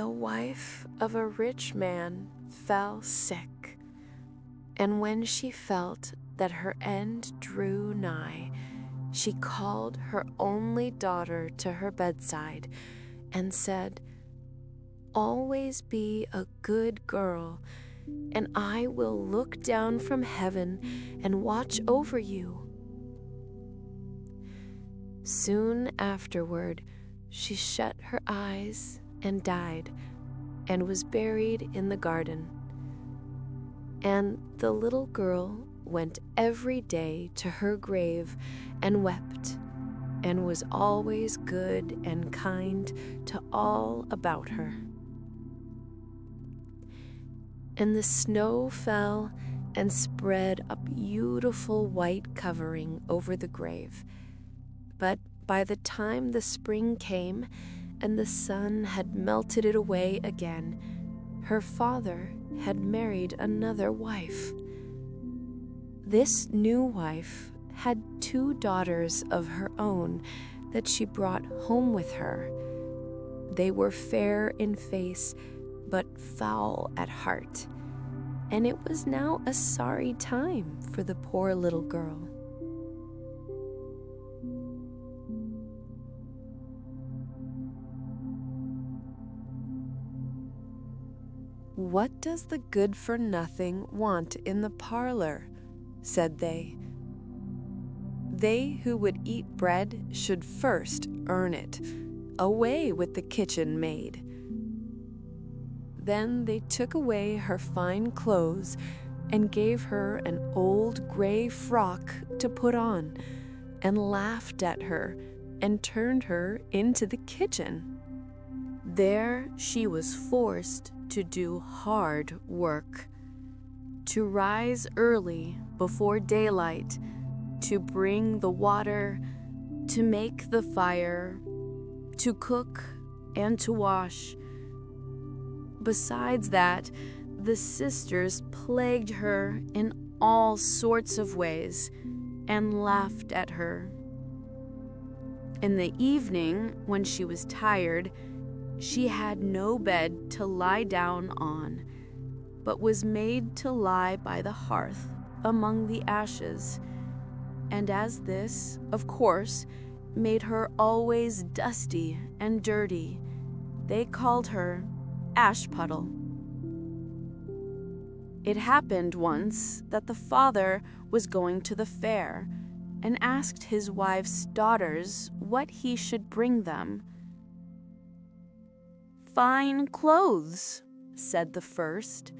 The wife of a rich man fell sick, and when she felt that her end drew nigh, she called her only daughter to her bedside and said, "Always be a good girl, and I will look down from heaven and watch over you." Soon afterward, she shut her eyes and died, and was buried in the garden. And the little girl went every day to her grave and wept, and was always good and kind to all about her. And the snow fell and spread a beautiful white covering over the grave. But by the time the spring came and the sun had melted it away again, her father had married another wife. This new wife had 2 daughters of her own that she brought home with her. They were fair in face, but foul at heart, and it was now a sorry time for the poor little girl. "What does the good-for-nothing want in the parlor?" said they. "They who would eat bread should first earn it. Away with the kitchen maid." Then they took away her fine clothes and gave her an old gray frock to put on, and laughed at her and turned her into the kitchen. There she was forced to do hard work, to rise early before daylight, to bring the water, to make the fire, to cook and to wash. Besides that, the sisters plagued her in all sorts of ways and laughed at her. In the evening, when she was tired, she had no bed to lie down on, but was made to lie by the hearth among the ashes. And as this, of course, made her always dusty and dirty, they called her Ashputtel. It happened once that the father was going to the fair and asked his wife's daughters what he should bring them. "Fine clothes," said the first.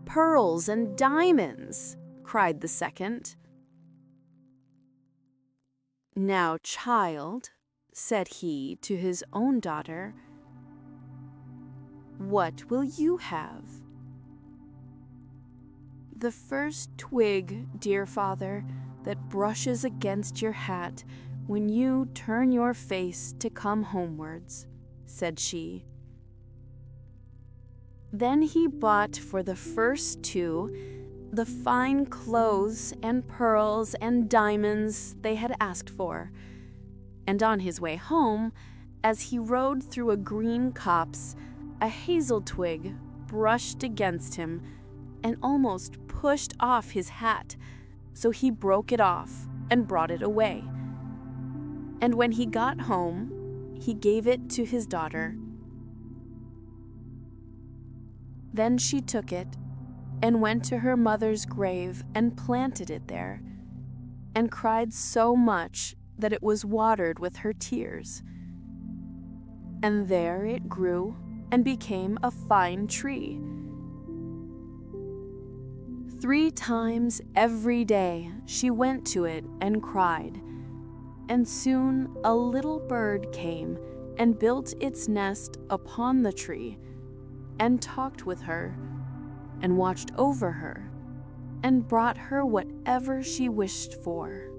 "Pearls and diamonds," cried the second. "Now, child," said he to his own daughter, "what will you have?" "The first twig, dear father, that brushes against your hat when you turn your face to come homewards," said she. Then he bought for the first 2 the fine clothes and pearls and diamonds they had asked for, and on his way home, as he rode through a green copse, a hazel twig brushed against him and almost pushed off his hat, so he broke it off and brought it away. And when he got home, he gave it to his daughter. Then she took it and went to her mother's grave and planted it there, and cried so much that it was watered with her tears. And there it grew and became a fine tree. 3 times every day she went to it and cried, and soon a little bird came and built its nest upon the tree, and talked with her, and watched over her, and brought her whatever she wished for.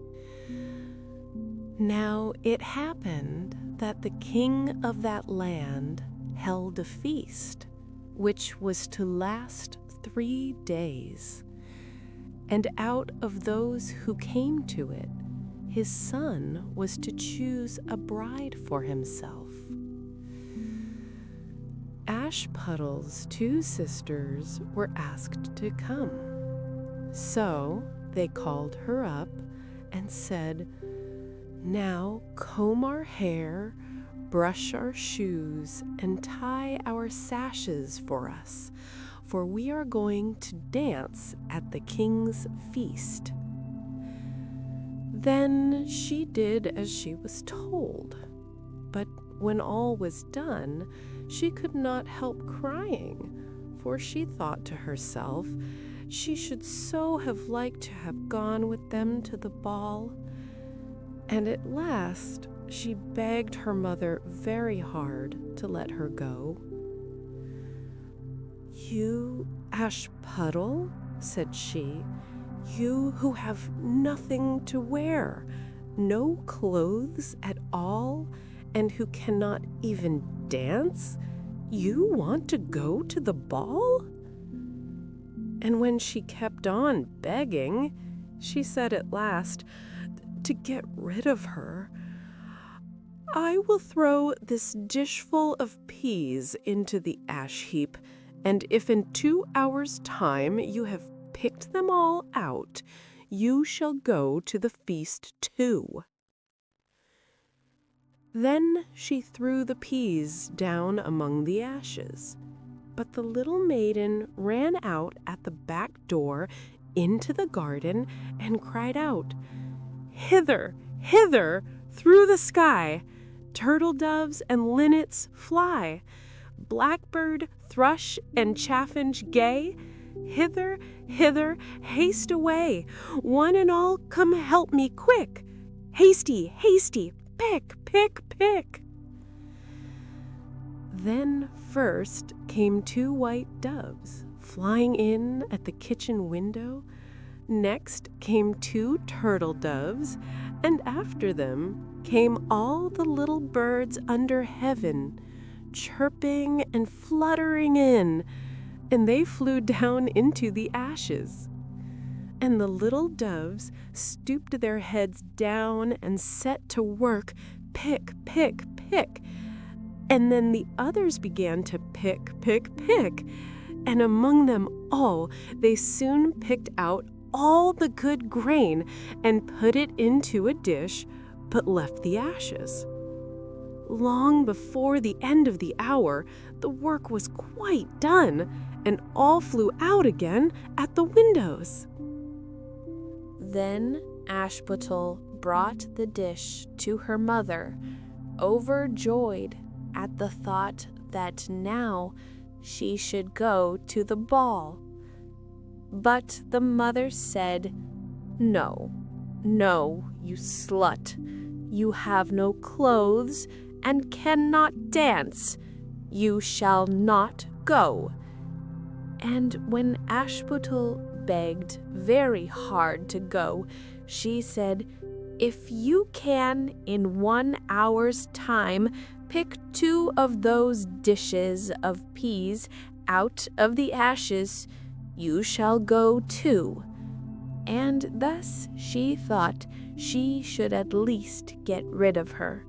Now it happened that the king of that land held a feast, which was to last 3 days. And out of those who came to it, his son was to choose a bride for himself. Ashputtel's 2 sisters were asked to come. So they called her up and said, "Now comb our hair, brush our shoes, and tie our sashes for us, for we are going to dance at the king's feast." Then she did as she was told, but when all was done, she could not help crying, for she thought to herself she should so have liked to have gone with them to the ball. And at last she begged her mother very hard to let her go. "You, Ashputtel," said she, "you who have nothing to wear, no clothes at all, and who cannot even dance, you want to go to the ball?" And when she kept on begging, she said at last, to get rid of her, "I will throw this dishful of peas into the ash heap, and if in 2 hours' time you have picked them all out, you shall go to the feast too." Then she threw the peas down among the ashes, but the little maiden ran out at the back door into the garden and cried out, "Hither, hither, through the sky, turtle doves and linnets fly, blackbird, thrush, and chaffinch gay, hither, hither, haste away, one and all come help me quick, hasty, hasty, pick, pick, pick." Then first came 2 white doves flying in at the kitchen window. Next came 2 turtle doves, and after them came all the little birds under heaven, chirping and fluttering in, and they flew down into the ashes. And the little doves stooped their heads down and set to work, pick, pick, pick. And then the others began to pick, pick, pick. And among them all, they soon picked out all the good grain and put it into a dish, but left the ashes. Long before the end of the hour, the work was quite done, and all flew out again at the windows. Then Ashputtel brought the dish to her mother, overjoyed at the thought that now she should go to the ball. But the mother said, "No, no, you slut. You have no clothes and cannot dance. You shall not go." And when Ashputtel begged very hard to go, she said, "If you can in 1 hour's time pick 2 of those dishes of peas out of the ashes, you shall go too." And thus she thought she should at least get rid of her.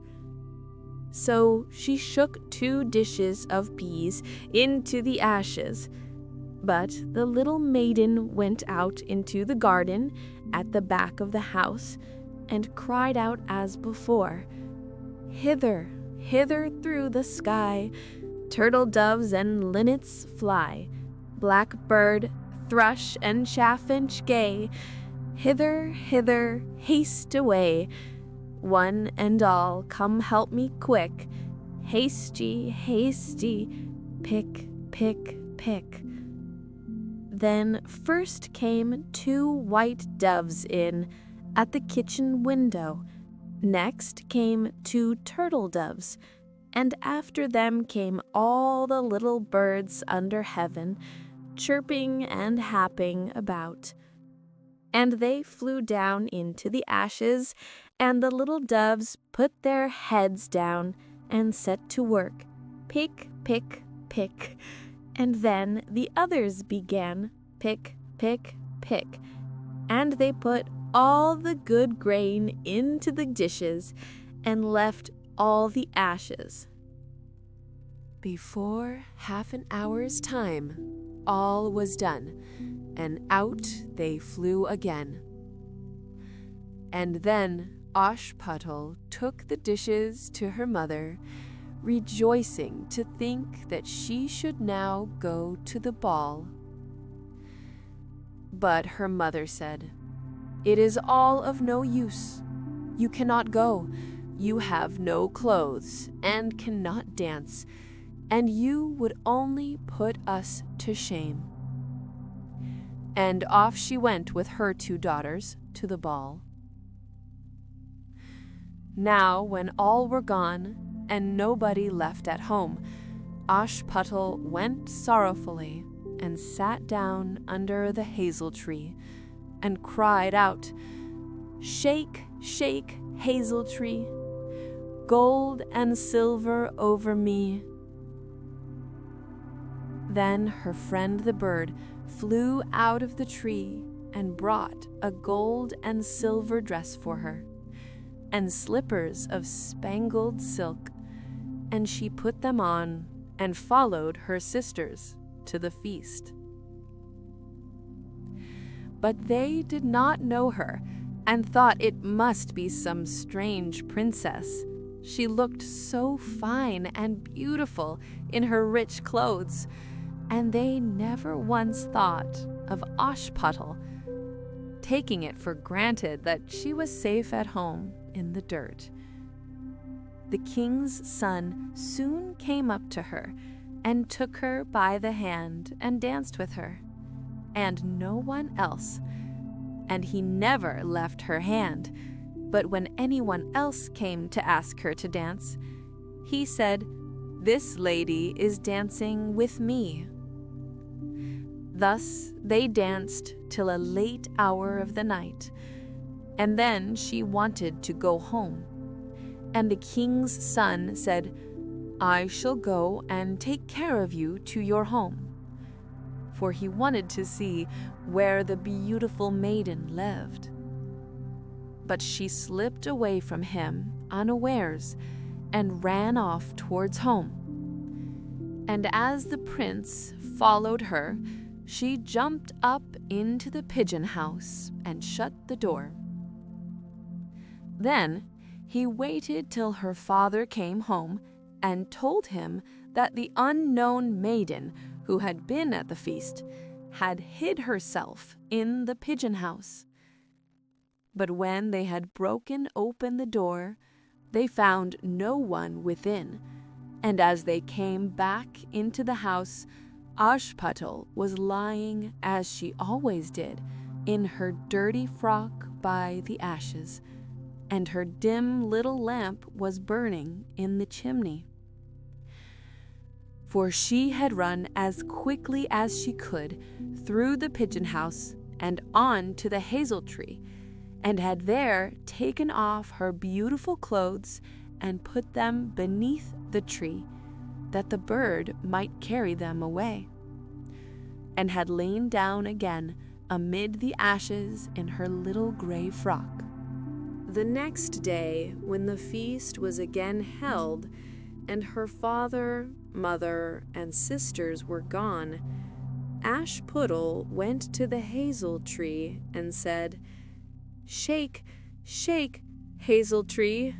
So she shook 2 dishes of peas into the ashes. But the little maiden went out into the garden at the back of the house and cried out as before, "Hither, hither through the sky, turtle doves and linnets fly, blackbird, thrush, and chaffinch gay, hither, hither, haste away, one and all come help me quick, hasty, hasty, pick, pick, pick." Then first came 2 white doves in at the kitchen window. Next came 2 turtle doves, and after them came all the little birds under heaven, chirping and happing about. And they flew down into the ashes, and the little doves put their heads down and set to work, pick, pick, pick. And then the others began, pick, pick, pick, and they put all the good grain into the dishes and left all the ashes. Before half an hour's time, all was done, and out they flew again. And then Ashputtel took the dishes to her mother, rejoicing to think that she should now go to the ball. But her mother said, "It is all of no use. You cannot go. You have no clothes and cannot dance, and you would only put us to shame." And off she went with her 2 daughters to the ball. Now, when all were gone and nobody left at home, Ashputtel went sorrowfully and sat down under the hazel tree and cried out, "Shake, shake, hazel tree, gold and silver over me." Then her friend the bird flew out of the tree and brought a gold and silver dress for her, and slippers of spangled silk, and she put them on and followed her sisters to the feast. But they did not know her, and thought it must be some strange princess. She looked so fine and beautiful in her rich clothes, and they never once thought of Ashputtel, taking it for granted that she was safe at home in the dirt. The king's son soon came up to her and took her by the hand and danced with her, and no one else. And he never left her hand, but when anyone else came to ask her to dance, he said, "This lady is dancing with me." Thus they danced till a late hour of the night, and then she wanted to go home. And the king's son said, "I shall go and take care of you to your home," for he wanted to see where the beautiful maiden lived. But she slipped away from him unawares and ran off towards home. And as the prince followed her, she jumped up into the pigeon house and shut the door. Then he waited till her father came home and told him that the unknown maiden who had been at the feast had hid herself in the pigeon house. But when they had broken open the door, they found no one within, and as they came back into the house, Ashputtel was lying as she always did, in her dirty frock by the ashes, and her dim little lamp was burning in the chimney. For she had run as quickly as she could through the pigeon house and on to the hazel tree, and had there taken off her beautiful clothes and put them beneath the tree, that the bird might carry them away, and had lain down again amid the ashes in her little gray frock. The next day, when the feast was again held, and her father, mother, and sisters were gone, Ashputtel went to the hazel tree and said, "Shake, shake, hazel tree,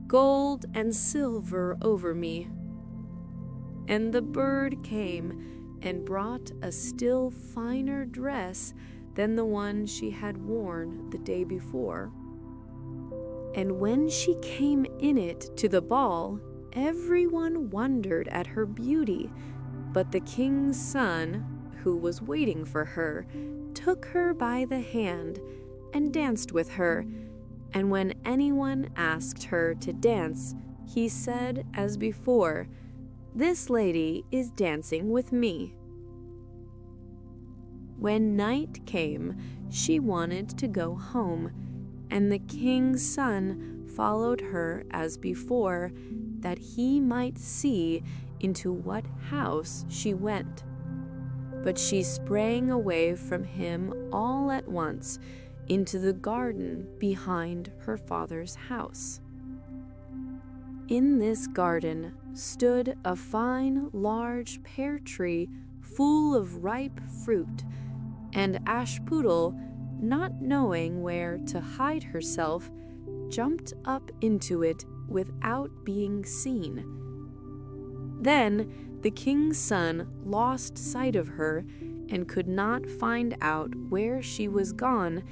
gold and silver over me." And the bird came and brought a still finer dress than the one she had worn the day before. And when she came in it to the ball, everyone wondered at her beauty, but the king's son, who was waiting for her, took her by the hand and danced with her, and when anyone asked her to dance, he said as before, "This lady is dancing with me." When night came, she wanted to go home, and the king's son followed her as before, that he might see into what house she went. But she sprang away from him all at once into the garden behind her father's house. In this garden stood a fine large pear tree full of ripe fruit, and Ashputtel, not knowing where to hide herself, jumped up into it without being seen. Then the king's son lost sight of her and could not find out where she was gone,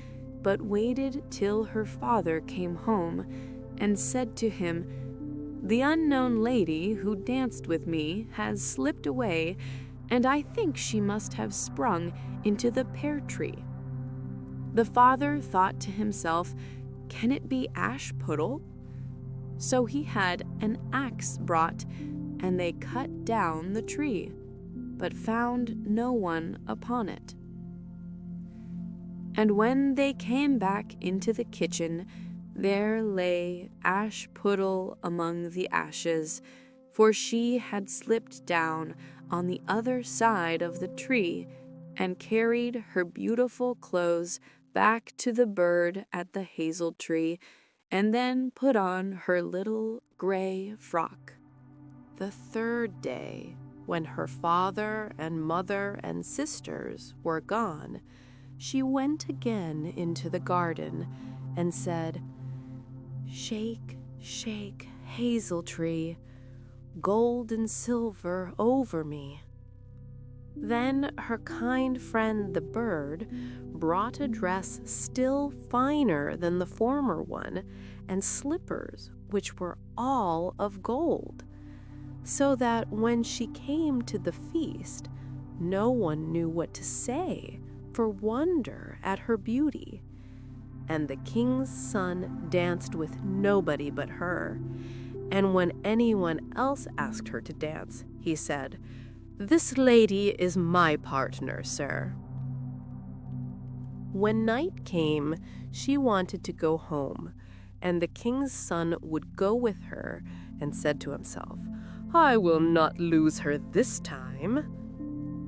but waited till her father came home and said to him, "The unknown lady who danced with me has slipped away, and I think she must have sprung into the pear tree." The father thought to himself, "Can it be Ashputtel?" So he had an axe brought, and they cut down the tree, but found no one upon it. And when they came back into the kitchen, there lay Ashputtel among the ashes, for she had slipped down on the other side of the tree and carried her beautiful clothes back to the bird at the hazel tree, and then put on her little gray frock. The third day, when her father and mother and sisters were gone, she went again into the garden and said, "Shake, shake, hazel tree, gold and silver over me." Then her kind friend the bird brought a dress still finer than the former one, and slippers which were all of gold, so that when she came to the feast, no one knew what to say for wonder at her beauty. And the king's son danced with nobody but her, and when anyone else asked her to dance, he said, "This lady is my partner, sir." When night came, she wanted to go home, and the king's son would go with her, and said to himself, "I will not lose her this time."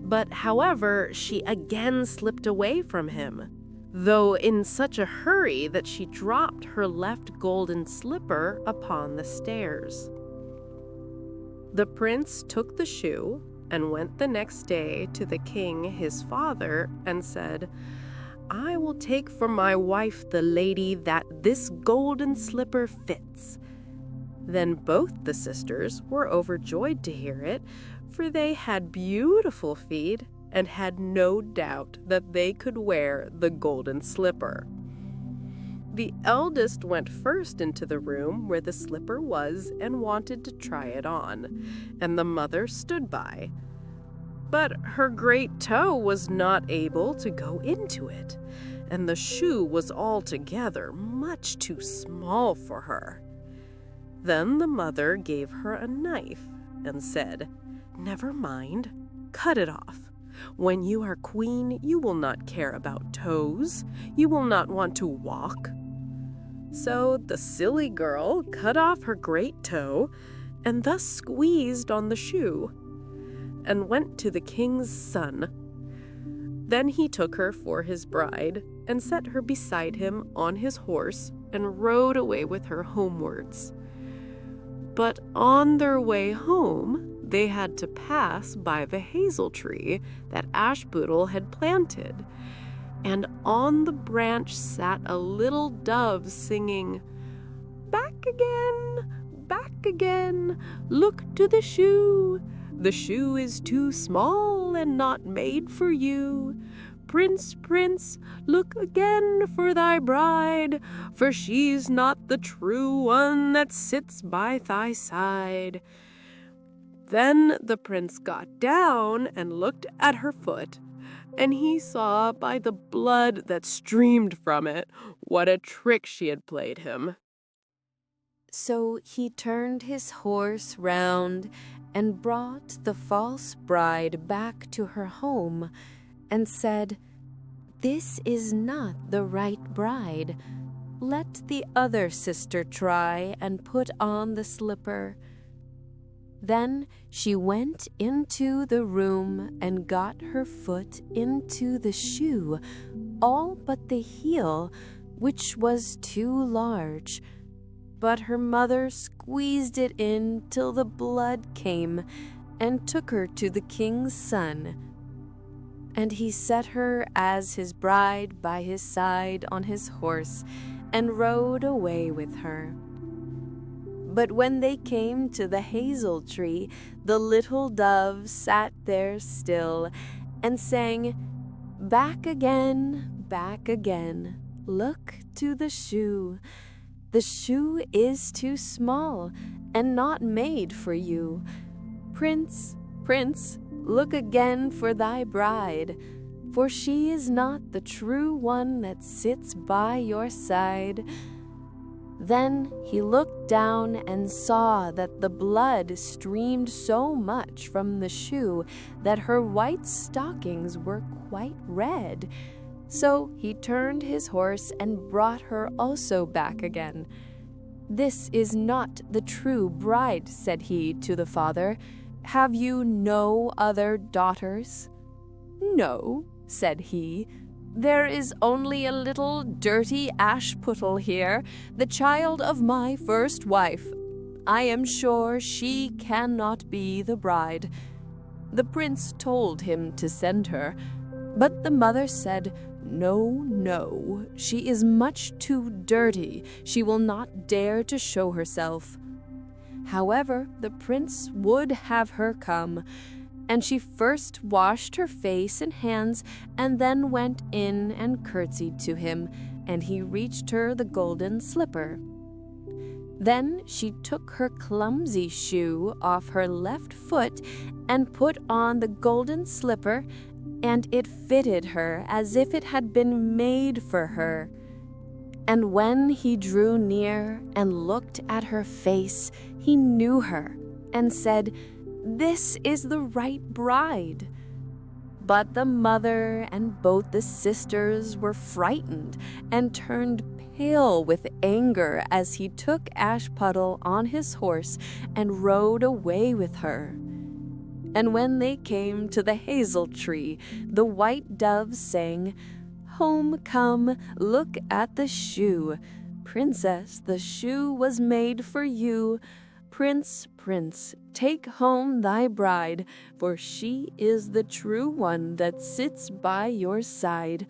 But however, she again slipped away from him, though in such a hurry that she dropped her left golden slipper upon the stairs. The prince took the shoe and went the next day to the king his father and said, "I will take for my wife the lady that this golden slipper fits." Then both the sisters were overjoyed to hear it, for they had beautiful feet and had no doubt that they could wear the golden slipper. The eldest went first into the room where the slipper was and wanted to try it on, and the mother stood by. But her great toe was not able to go into it, and the shoe was altogether much too small for her. Then the mother gave her a knife and said, "Never mind, cut it off. When you are queen, you will not care about toes. You will not want to walk." So the silly girl cut off her great toe and thus squeezed on the shoe, and went to the king's son. Then he took her for his bride and set her beside him on his horse and rode away with her homewards. But on their way home, they had to pass by the hazel tree that Ashputtel had planted, and on the branch sat a little dove singing, "Back again, back again, look to the shoe. The shoe is too small and not made for you. Prince, prince, look again for thy bride, for she's not the true one that sits by thy side." Then the prince got down and looked at her foot, and he saw by the blood that streamed from it what a trick she had played him. So he turned his horse round and brought the false bride back to her home, and said, "This is not the right bride. Let the other sister try and put on the slipper." Then she went into the room and got her foot into the shoe, all but the heel, which was too large. But her mother squeezed it in till the blood came, and took her to the king's son. And he set her as his bride by his side on his horse, and rode away with her. But when they came to the hazel tree, the little dove sat there still, and sang, "Back again, look to the shoe. The shoe is too small, and not made for you. Prince, prince, look again for thy bride, for she is not the true one that sits by your side." Then he looked down and saw that the blood streamed so much from the shoe that her white stockings were quite red. So he turned his horse and brought her also back again. "This is not the true bride," said he to the father. "Have you no other daughters?" "No," said he. "There is only a little dirty Ashputtel here, the child of my first wife. I am sure she cannot be the bride." The prince told him to send her, but the mother said, "No, no, she is much too dirty. She will not dare to show herself." However, the prince would have her come, and she first washed her face and hands, and then went in and curtsied to him, and he reached her the golden slipper. Then she took her clumsy shoe off her left foot and put on the golden slipper, and it fitted her as if it had been made for her. And when he drew near and looked at her face, he knew her and said, "This is the right bride." But the mother and both the sisters were frightened and turned pale with anger as he took Ashputtel on his horse and rode away with her. And when they came to the hazel tree, the white dove sang, "Home come, look at the shoe. Princess, the shoe was made for you. Prince, prince, take home thy bride, for she is the true one that sits by your side."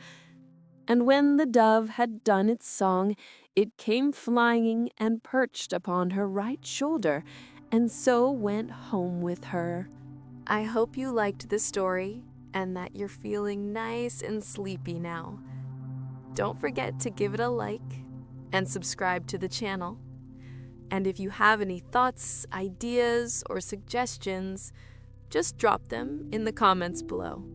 And when the dove had done its song, it came flying and perched upon her right shoulder, and so went home with her. I hope you liked this story and that you're feeling nice and sleepy now. Don't forget to give it a like and subscribe to the channel. And if you have any thoughts, ideas, or suggestions, just drop them in the comments below.